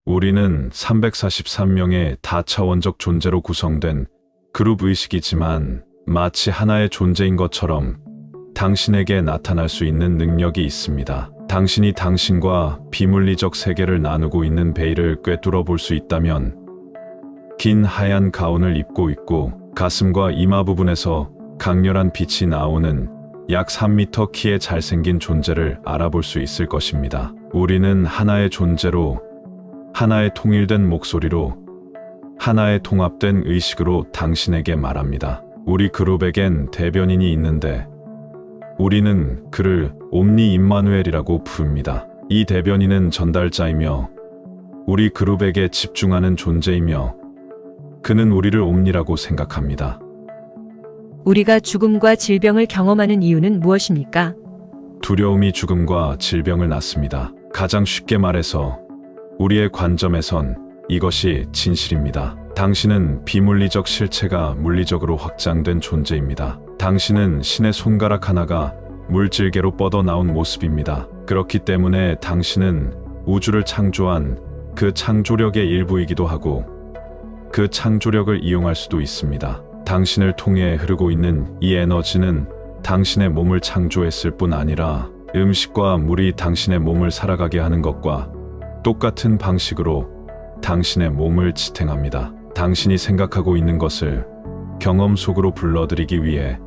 우리는 343명의 다차원적 존재로 구성된 그룹 의식이지만 마치 하나의 존재인 것처럼 당신에게 나타날 수 있는 능력이 있습니다. 당신이 당신과 비물리적 세계를 나누고 있는 베일을 꿰뚫어 볼 수 있다면 긴 하얀 가운을 입고 있고 가슴과 이마 부분에서 강렬한 빛이 나오는 약 3m 키의 잘생긴 존재를 알아볼 수 있을 것입니다. 우리는 하나의 존재로, 하나의 통일된 목소리로, 하나의 통합된 의식으로 당신에게 말합니다. 우리 그룹에겐 대변인이 있는데 우리는 그를 옴니 임마누엘이라고 부릅니다. 이 대변인은 전달자이며 우리 그룹에게 집중하는 존재이며 그는 우리를 옴니라고 생각합니다. 우리가 죽음과 질병을 경험하는 이유는 무엇입니까? 두려움이 죽음과 질병을 낳습니다. 가장 쉽게 말해서 우리의 관점에선 이것이 진실입니다. 당신은 비물리적 실체가 물리적으로 확장된 존재입니다. 당신은 신의 손가락 하나가 물질계로 뻗어나온 모습입니다. 그렇기 때문에 당신은 우주를 창조한 그 창조력의 일부이기도 하고 그 창조력을 이용할 수도 있습니다. 당신을 통해 흐르고 있는 이 에너지는 당신의 몸을 창조했을 뿐 아니라 음식과 물이 당신의 몸을 살아가게 하는 것과 똑같은 방식으로 당신의 몸을 지탱합니다. 당신이 생각하고 있는 것을 경험 속으로 불러들이기 위해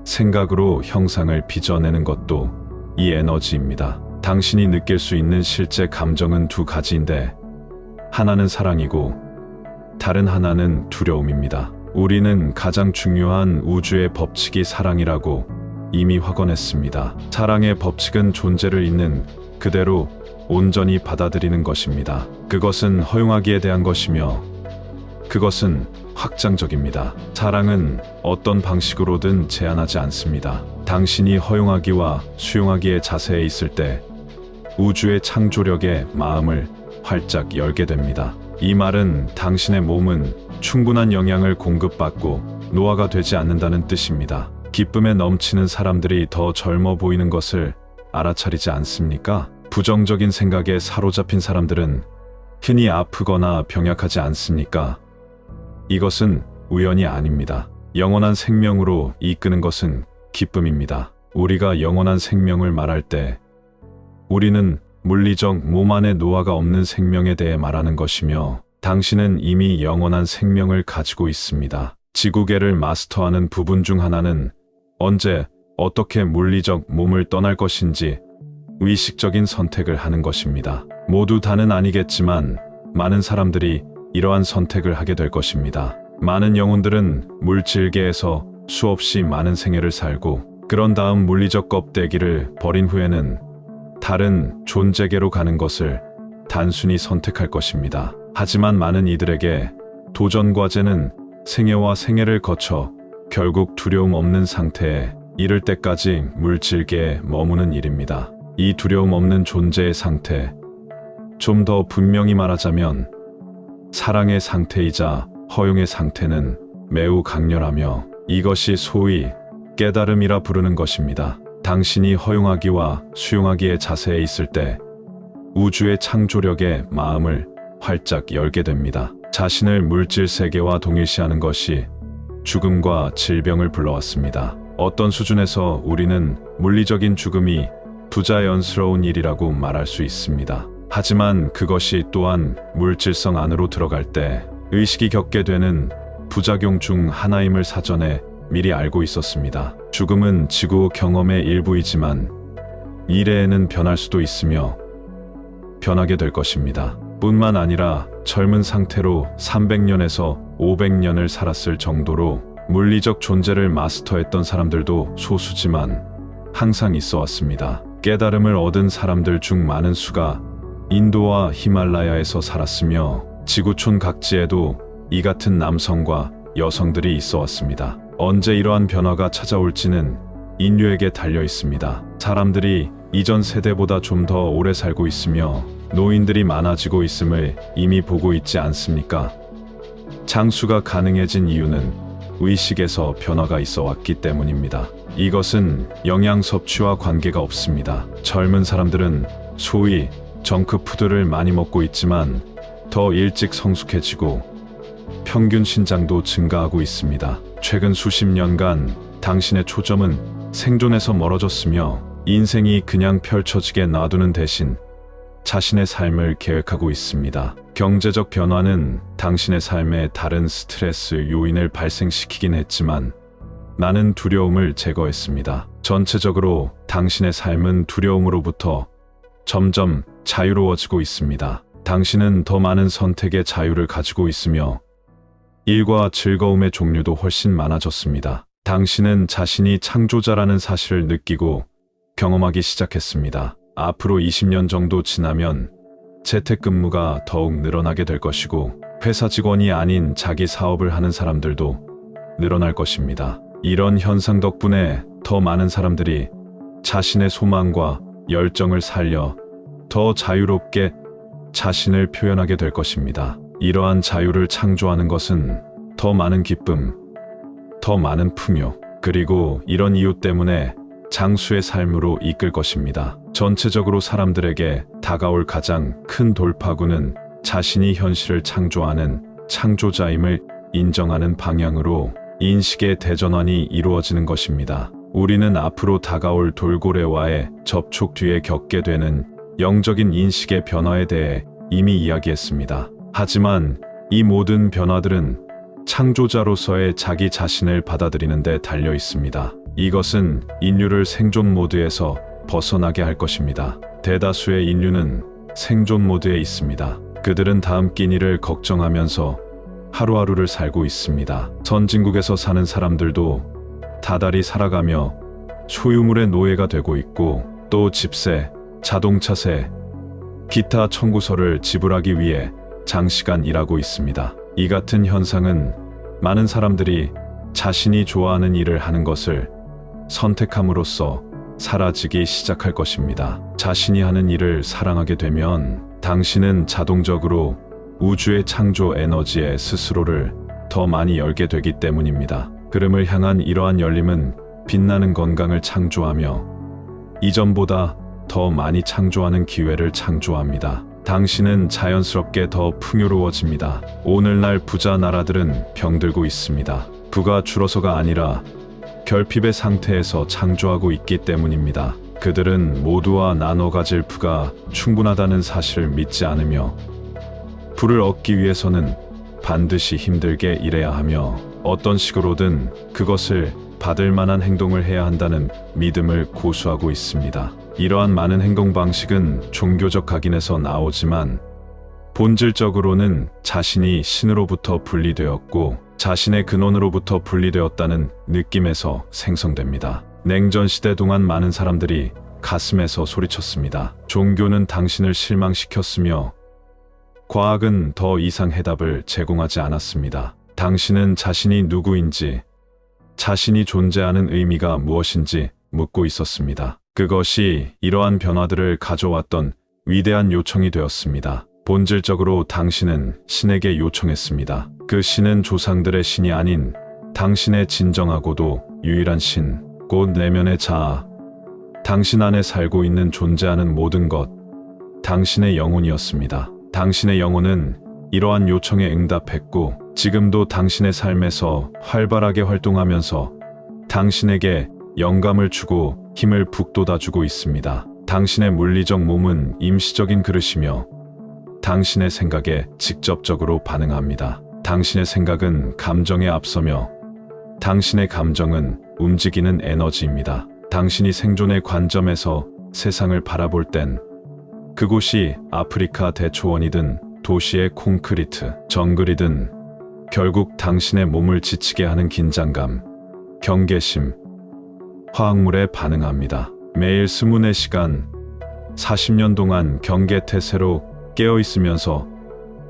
생각으로 형상을 빚어내는 것도 이 에너지입니다. 당신이 느낄 수 있는 실제 감정은 두 가지인데 하나는 사랑이고 다른 하나는 두려움입니다. 우리는 가장 중요한 우주의 법칙이 사랑이라고 이미 확언했습니다. 사랑의 법칙은 존재를 있는 그대로 온전히 받아들이는 것입니다. 그것은 허용하기에 대한 것이며 그것은 확장적입니다. 사랑은 어떤 방식으로든 제한하지 않습니다. 당신이 허용하기와 수용하기에 자세에 있을 때 우주의 창조력에 마음을 활짝 열게 됩니다. 이 말은 당신의 몸은 충분한 영양을 공급받고 노화가 되지 않는다는 뜻입니다. 기쁨에 넘치는 사람들이 더 젊어 보이는 것을 알아차리지 않습니까? 부정적인 생각에 사로잡힌 사람들은 흔히 아프거나 병약하지 않습니까? 이것은 우연이 아닙니다. 영원한 생명으로 이끄는 것은 기쁨입니다. 우리가 영원한 생명을 말할 때 우리는 물리적 몸 안에 노화가 없는 생명에 대해 말하는 것이며 당신은 이미 영원한 생명을 가지고 있습니다. 지구계를 마스터하는 부분 중 하나는 언제 어떻게 물리적 몸을 떠날 것인지 의식적인 선택을 하는 것입니다. 모두 다는 아니겠지만 많은 사람들이 이러한 선택을 하게 될 것입니다. 많은 영혼들은 물질계에서 수없이 많은 생애를 살고 그런 다음 물리적 껍데기를 버린 후에는 다른 존재계로 가는 것을 단순히 선택할 것입니다. 하지만 많은 이들에게 도전 과제는 생애와 생애를 거쳐 결국 두려움 없는 상태에 이를 때까지 물질계에 머무는 일입니다. 이 두려움 없는 존재의 상태, 좀 더 분명히 말하자면 사랑의 상태이자 허용의 상태는 매우 강렬하며 이것이 소위 깨달음이라 부르는 것입니다. 당신이 허용하기와 수용하기에 자세에 있을 때 우주의 창조력에 마음을 활짝 열게 됩니다. 자신을 물질 세계와 동일시하는 것이 죽음과 질병을 불러왔습니다. 어떤 수준에서 우리는 물리적인 죽음이 부자연스러운 일이라고 말할 수 있습니다. 하지만 그것이 또한 물질성 안으로 들어갈 때 의식이 겪게 되는 부작용 중 하나임을 사전에 미리 알고 있었습니다. 죽음은 지구 경험의 일부이지만 미래에는 변할 수도 있으며 변하게 될 것입니다. 뿐만 아니라 젊은 상태로 300년에서 500년을 살았을 정도로 물리적 존재를 마스터했던 사람들도 소수지만 항상 있어 왔습니다. 깨달음을 얻은 사람들 중 많은 수가 인도와 히말라야에서 살았으며 지구촌 각지에도 이 같은 남성과 여성들이 있어 왔습니다. 언제 이러한 변화가 찾아올지는 인류에게 달려 있습니다. 사람들이 이전 세대보다 좀 더 오래 살고 있으며 노인들이 많아지고 있음을 이미 보고 있지 않습니까? 장수가 가능해진 이유는 의식에서 변화가 있어 왔기 때문입니다. 이것은 영양 섭취와 관계가 없습니다. 젊은 사람들은 소위 정크푸드를 많이 먹고 있지만 더 일찍 성숙해지고 평균 신장도 증가하고 있습니다. 최근 수십 년간 당신의 초점은 생존에서 멀어졌으며 인생이 그냥 펼쳐지게 놔두는 대신 자신의 삶을 계획하고 있습니다. 경제적 변화는 당신의 삶에 다른 스트레스 요인을 발생시키긴 했지만 나는 두려움을 제거했습니다. 전체적으로 당신의 삶은 두려움으로부터 점점 자유로워지고 있습니다. 당신은 더 많은 선택의 자유를 가지고 있으며 일과 즐거움의 종류도 훨씬 많아졌습니다. 당신은 자신이 창조자라는 사실을 느끼고 경험하기 시작했습니다. 앞으로 20년 정도 지나면 재택근무가 더욱 늘어나게 될 것이고 회사 직원이 아닌 자기 사업을 하는 사람들도 늘어날 것입니다. 이런 현상 덕분에 더 많은 사람들이 자신의 소망과 열정을 살려 더 자유롭게 자신을 표현하게 될 것입니다. 이러한 자유를 창조하는 것은 더 많은 기쁨, 더 많은 풍요, 그리고 이런 이유 때문에 장수의 삶으로 이끌 것입니다. 전체적으로 사람들에게 다가올 가장 큰 돌파구는 자신이 현실을 창조하는 창조자임을 인정하는 방향으로 인식의 대전환이 이루어지는 것입니다. 우리는 앞으로 다가올 돌고래와의 접촉 뒤에 겪게 되는 영적인 인식의 변화에 대해 이미 이야기했습니다. 하지만 이 모든 변화들은 창조자로서의 자기 자신을 받아들이는 데 달려 있습니다. 이것은 인류를 생존 모드에서 벗어나게 할 것입니다. 대다수의 인류는 생존 모드에 있습니다. 그들은 다음 끼니를 걱정하면서 하루하루를 살고 있습니다. 선진국에서 사는 사람들도 다달이 살아가며 소유물의 노예가 되고 있고 또 집세, 자동차세, 기타 청구서를 지불하기 위해 장시간 일하고 있습니다. 이 같은 현상은 많은 사람들이 자신이 좋아하는 일을 하는 것을 선택함으로써 사라지기 시작할 것입니다. 자신이 하는 일을 사랑하게 되면 당신은 자동적으로 우주의 창조 에너지에 스스로를 더 많이 열게 되기 때문입니다. 흐름을 향한 이러한 열림은 빛나는 건강을 창조하며 이전보다 더 많이 창조하는 기회를 창조합니다. 당신은 자연스럽게 더 풍요로워집니다. 오늘날 부자 나라들은 병들고 있습니다. 부가 줄어서가 아니라 결핍의 상태에서 창조하고 있기 때문입니다. 그들은 모두와 나눠 가질 부가 충분하다는 사실을 믿지 않으며 부를 얻기 위해서는 반드시 힘들게 일해야 하며 어떤 식으로든 그것을 받을 만한 행동을 해야 한다는 믿음을 고수하고 있습니다. 이러한 많은 행동 방식은 종교적 각인에서 나오지만 본질적으로는 자신이 신으로부터 분리되었고 자신의 근원으로부터 분리되었다는 느낌에서 생성됩니다. 냉전 시대 동안 많은 사람들이 가슴에서 소리쳤습니다. 종교는 당신을 실망시켰으며 과학은 더 이상 해답을 제공하지 않았습니다. 당신은 자신이 누구인지, 자신이 존재하는 의미가 무엇인지 묻고 있었습니다. 그것이 이러한 변화들을 가져왔던 위대한 요청이 되었습니다. 본질적으로 당신은 신에게 요청했습니다. 그 신은 조상들의 신이 아닌 당신의 진정하고도 유일한 신, 곧 내면의 자아, 당신 안에 살고 있는 존재하는 모든 것, 당신의 영혼이었습니다. 당신의 영혼은 이러한 요청에 응답했고 지금도 당신의 삶에서 활발하게 활동하면서 당신에게 영감을 주고 힘을 북돋아주고 있습니다. 당신의 물리적 몸은 임시적인 그릇이며 당신의 생각에 직접적으로 반응합니다. 당신의 생각은 감정에 앞서며 당신의 감정은 움직이는 에너지입니다. 당신이 생존의 관점에서 세상을 바라볼 땐 그곳이 아프리카 대초원이든 도시의 콘크리트 정글이든 결국 당신의 몸을 지치게 하는 긴장감, 경계심, 화학물에 반응합니다. 매일 24시간, 40년 동안 경계태세로 깨어있으면서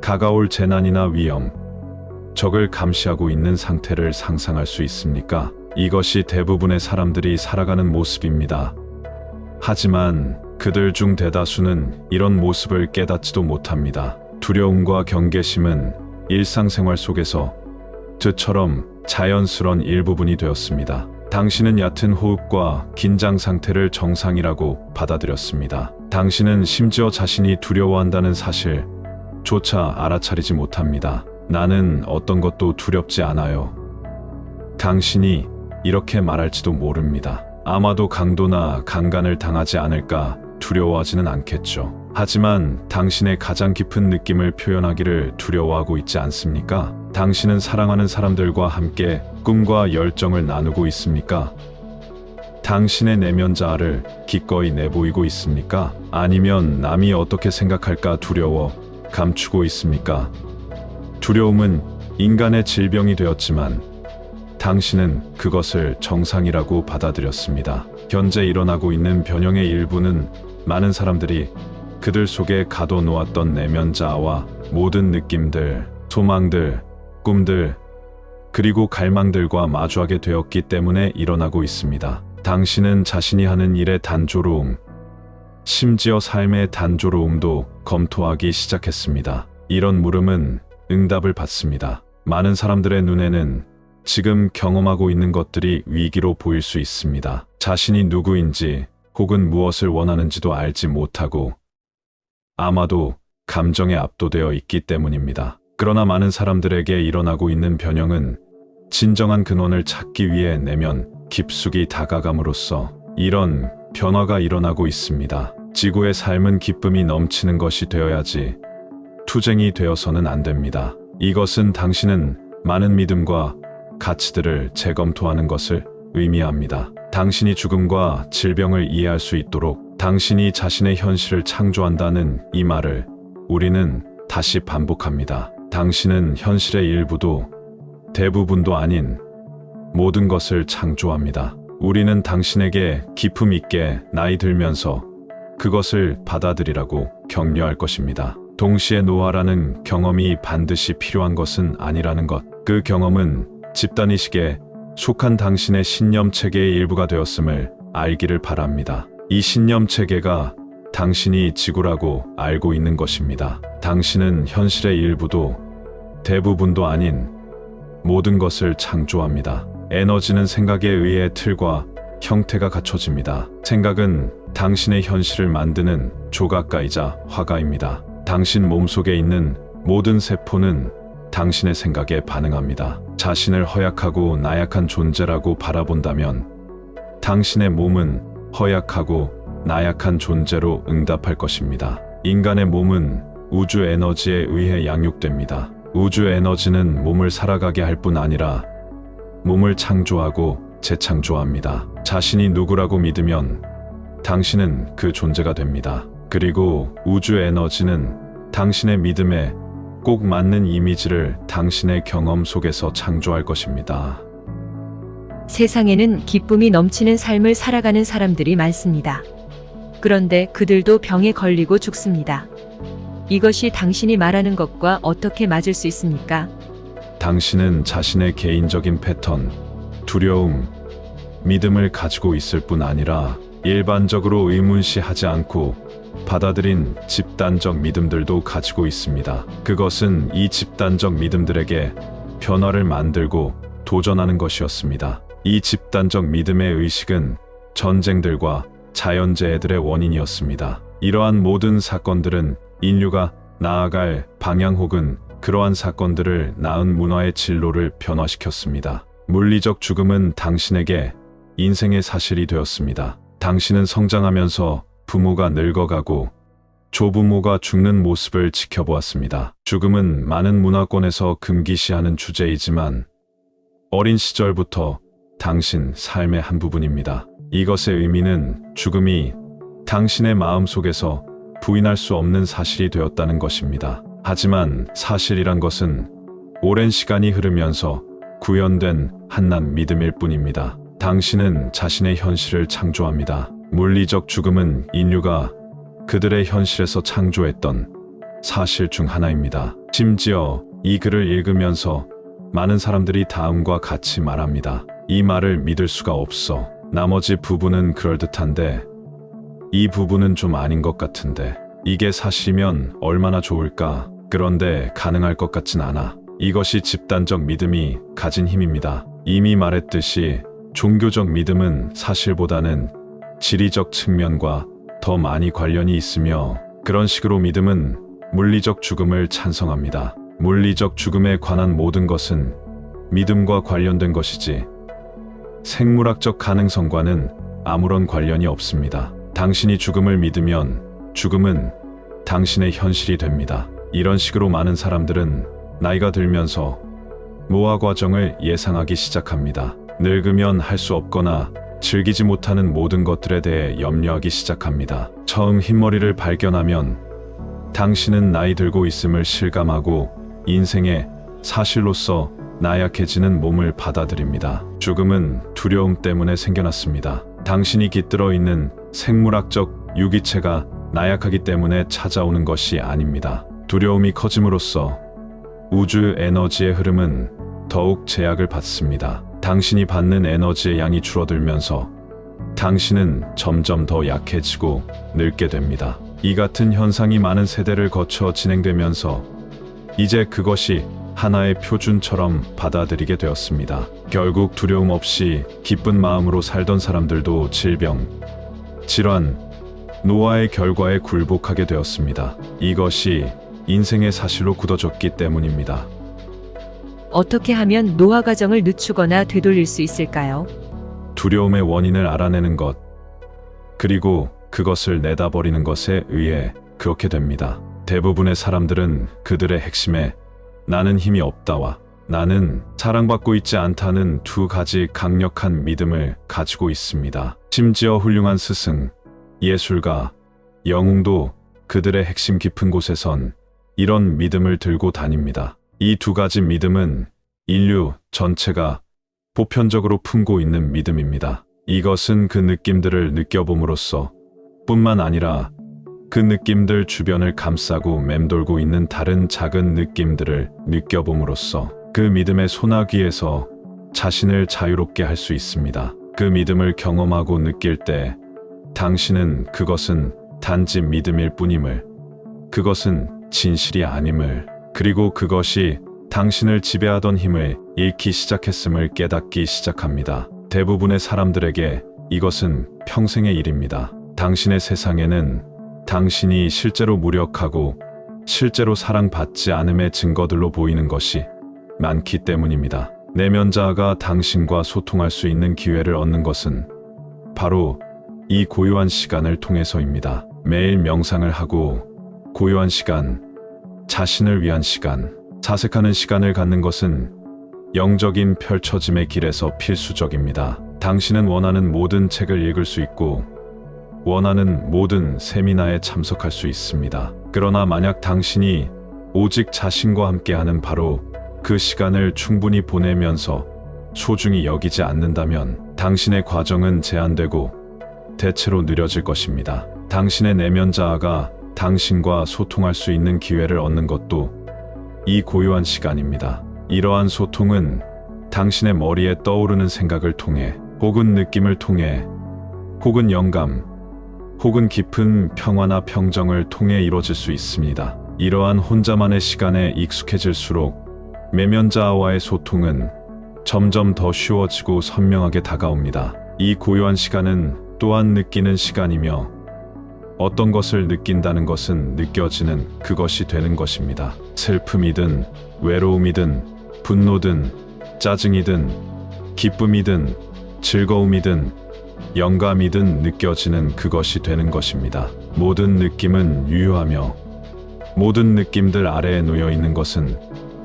가까울 재난이나 위험, 적을 감시하고 있는 상태를 상상할 수 있습니까? 이것이 대부분의 사람들이 살아가는 모습입니다. 하지만 그들 중 대다수는 이런 모습을 깨닫지도 못합니다. 두려움과 경계심은 일상생활 속에서 저처럼 자연스러운 일부분이 되었습니다. 당신은 얕은 호흡과 긴장 상태를 정상이라고 받아들였습니다. 당신은 심지어 자신이 두려워한다는 사실조차 알아차리지 못합니다. 나는 어떤 것도 두렵지 않아요. 당신이 이렇게 말할지도 모릅니다. 아마도 강도나 강간을 당하지 않을까 두려워하지는 않겠죠. 하지만 당신의 가장 깊은 느낌을 표현하기를 두려워하고 있지 않습니까? 당신은 사랑하는 사람들과 함께 꿈과 열정을 나누고 있습니까? 당신의 내면 자아를 기꺼이 내보이고 있습니까? 아니면 남이 어떻게 생각할까 두려워 감추고 있습니까? 두려움은 인간의 질병이 되었지만 당신은 그것을 정상이라고 받아들였습니다. 현재 일어나고 있는 변형의 일부는 많은 사람들이 그들 속에 가둬놓았던 내면 자아와 모든 느낌들, 소망들, 꿈들, 그리고 갈망들과 마주하게 되었기 때문에 일어나고 있습니다. 당신은 자신이 하는 일의 단조로움, 심지어 삶의 단조로움도 검토하기 시작했습니다. 이런 물음은 응답을 받습니다. 많은 사람들의 눈에는 지금 경험하고 있는 것들이 위기로 보일 수 있습니다. 자신이 누구인지 혹은 무엇을 원하는지도 알지 못하고 아마도 감정에 압도되어 있기 때문입니다. 그러나 많은 사람들에게 일어나고 있는 변형은 진정한 근원을 찾기 위해 내면 깊숙이 다가감으로써 이런 변화가 일어나고 있습니다. 지구의 삶은 기쁨이 넘치는 것이 되어야지 투쟁이 되어서는 안 됩니다. 이것은 당신은 많은 믿음과 가치들을 재검토하는 것을 의미합니다. 당신이 죽음과 질병을 이해할 수 있도록 당신이 자신의 현실을 창조한다는 이 말을 우리는 다시 반복합니다. 당신은 현실의 일부도 대부분도 아닌 모든 것을 창조합니다. 우리는 당신에게 기품 있게 나이 들면서 그것을 받아들이라고 격려할 것입니다. 동시에 노화라는 경험이 반드시 필요한 것은 아니라는 것. 그 경험은 집단의식에 속한 당신의 신념 체계의 일부가 되었음을 알기를 바랍니다. 이 신념 체계가 당신이 지구라고 알고 있는 것입니다. 당신은 현실의 일부도 대부분도 아닌 모든 것을 창조합니다. 에너지는 생각에 의해 틀과 형태가 갖춰집니다. 생각은 당신의 현실을 만드는 조각가이자 화가입니다. 당신 몸속에 있는 모든 세포는 당신의 생각에 반응합니다. 자신을 허약하고 나약한 존재라고 바라본다면 당신의 몸은 허약하고 나약한 존재로 응답할 것입니다. 인간의 몸은 우주 에너지에 의해 양육됩니다. 우주 에너지는 몸을 살아가게 할 뿐 아니라 몸을 창조하고 재창조합니다. 자신이 누구라고 믿으면 당신은 그 존재가 됩니다. 그리고 우주 에너지는 당신의 믿음에 꼭 맞는 이미지를 당신의 경험 속에서 창조할 것입니다. 세상에는 기쁨이 넘치는 삶을 살아가는 사람들이 많습니다. 그런데 그들도 병에 걸리고 죽습니다. 이것이 당신이 말하는 것과 어떻게 맞을 수 있습니까? 당신은 자신의 개인적인 패턴, 두려움, 믿음을 가지고 있을 뿐 아니라 일반적으로 의문시하지 않고 받아들인 집단적 믿음들도 가지고 있습니다. 그것은 이 집단적 믿음들에게 변화를 만들고 도전하는 것이었습니다. 이 집단적 믿음의 의식은 전쟁들과 자연재해들의 원인이었습니다. 이러한 모든 사건들은 인류가 나아갈 방향 혹은 그러한 사건들을 낳은 문화의 진로를 변화시켰습니다. 물리적 죽음은 당신에게 인생의 사실이 되었습니다. 당신은 성장하면서 부모가 늙어가고 조부모가 죽는 모습을 지켜보았습니다. 죽음은 많은 문화권에서 금기시하는 주제이지만 어린 시절부터 당신 삶의 한 부분입니다. 이것의 의미는 죽음이 당신의 마음속에서 부인할 수 없는 사실이 되었다는 것입니다. 하지만 사실이란 것은 오랜 시간이 흐르면서 구현된 한낱 믿음일 뿐입니다. 당신은 자신의 현실을 창조합니다. 물리적 죽음은 인류가 그들의 현실에서 창조했던 사실 중 하나입니다. 심지어 이 글을 읽으면서 많은 사람들이 다음과 같이 말합니다. 이 말을 믿을 수가 없어. 나머지 부분은 그럴듯한데 이 부분은 좀 아닌 것 같은데 이게 사실이면 얼마나 좋을까? 그런데 가능할 것 같진 않아. 이것이 집단적 믿음이 가진 힘입니다. 이미 말했듯이 종교적 믿음은 사실보다는 지리적 측면과 더 많이 관련이 있으며, 그런 식으로 믿음은 물리적 죽음을 찬성합니다. 물리적 죽음에 관한 모든 것은 믿음과 관련된 것이지 생물학적 가능성과는 아무런 관련이 없습니다. 당신이 죽음을 믿으면 죽음은 당신의 현실이 됩니다. 이런 식으로 많은 사람들은 나이가 들면서 노화 과정을 예상하기 시작합니다. 늙으면 할 수 없거나 즐기지 못하는 모든 것들에 대해 염려하기 시작합니다. 처음 흰머리를 발견하면 당신은 나이 들고 있음을 실감하고 인생의 사실로서 나약해지는 몸을 받아들입니다. 죽음은 두려움 때문에 생겨났습니다. 당신이 깃들어 있는 생물학적 유기체가 나약하기 때문에 찾아오는 것이 아닙니다. 두려움이 커짐으로써 우주 에너지의 흐름은 더욱 제약을 받습니다. 당신이 받는 에너지의 양이 줄어들면서 당신은 점점 더 약해지고 늙게 됩니다. 이 같은 현상이 많은 세대를 거쳐 진행되면서 이제 그것이 하나의 표준처럼 받아들이게 되었습니다. 결국 두려움 없이 기쁜 마음으로 살던 사람들도 질병, 질환, 노화의 결과에 굴복하게 되었습니다. 이것이 인생의 사실로 굳어졌기 때문입니다. 어떻게 하면 노화 과정을 늦추거나 되돌릴 수 있을까요? 두려움의 원인을 알아내는 것, 그리고 그것을 내다버리는 것에 의해 그렇게 됩니다. 대부분의 사람들은 그들의 핵심에 나는 힘이 없다와 나는 사랑받고 있지 않다는 두 가지 강력한 믿음을 가지고 있습니다. 심지어 훌륭한 스승, 예술가, 영웅도 그들의 핵심 깊은 곳에선 이런 믿음을 들고 다닙니다. 이 두 가지 믿음은 인류 전체가 보편적으로 품고 있는 믿음입니다. 이것은 그 느낌들을 느껴봄으로써 뿐만 아니라 그 느낌들 주변을 감싸고 맴돌고 있는 다른 작은 느낌들을 느껴봄으로써 그 믿음의 소나기에서 자신을 자유롭게 할 수 있습니다. 그 믿음을 경험하고 느낄 때 당신은 그것은 단지 믿음일 뿐임을, 그것은 진실이 아님을, 그리고 그것이 당신을 지배하던 힘을 잃기 시작했음을 깨닫기 시작합니다. 대부분의 사람들에게 이것은 평생의 일입니다. 당신의 세상에는 당신이 실제로 무력하고 실제로 사랑받지 않음의 증거들로 보이는 것이 많기 때문입니다. 내면 자아가 당신과 소통할 수 있는 기회를 얻는 것은 바로 이 고요한 시간을 통해서입니다. 매일 명상을 하고 고요한 시간, 자신을 위한 시간, 사색하는 시간을 갖는 것은 영적인 펼쳐짐의 길에서 필수적입니다. 당신은 원하는 모든 책을 읽을 수 있고 원하는 모든 세미나에 참석할 수 있습니다. 그러나 만약 당신이 오직 자신과 함께하는 바로 그 시간을 충분히 보내면서 소중히 여기지 않는다면 당신의 과정은 제한되고 대체로 느려질 것입니다. 당신의 내면 자아가 당신과 소통할 수 있는 기회를 얻는 것도 이 고요한 시간입니다. 이러한 소통은 당신의 머리에 떠오르는 생각을 통해, 혹은 느낌을 통해, 혹은 영감, 혹은 깊은 평화나 평정을 통해 이루어질 수 있습니다. 이러한 혼자만의 시간에 익숙해질수록 내면자아와의 소통은 점점 더 쉬워지고 선명하게 다가옵니다. 이 고요한 시간은 또한 느끼는 시간이며 어떤 것을 느낀다는 것은 느껴지는 그것이 되는 것입니다. 슬픔이든 외로움이든 분노든 짜증이든 기쁨이든 즐거움이든 영감이든 느껴지는 그것이 되는 것입니다. 모든 느낌은 유효하며 모든 느낌들 아래에 놓여 있는 것은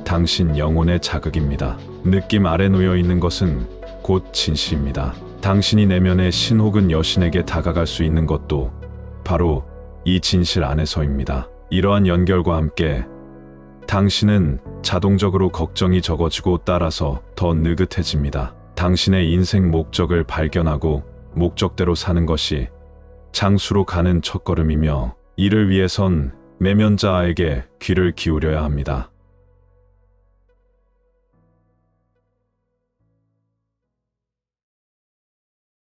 당신 영혼의 자극입니다. 느낌 아래 놓여 있는 것은 곧 진실입니다. 당신이 내면의 신 혹은 여신에게 다가갈 수 있는 것도 바로 이 진실 안에서입니다. 이러한 연결과 함께 당신은 자동적으로 걱정이 적어지고 따라서 더 느긋해집니다. 당신의 인생 목적을 발견하고 목적대로 사는 것이 장수로 가는 첫걸음이며 이를 위해선 내면자아에게 귀를 기울여야 합니다.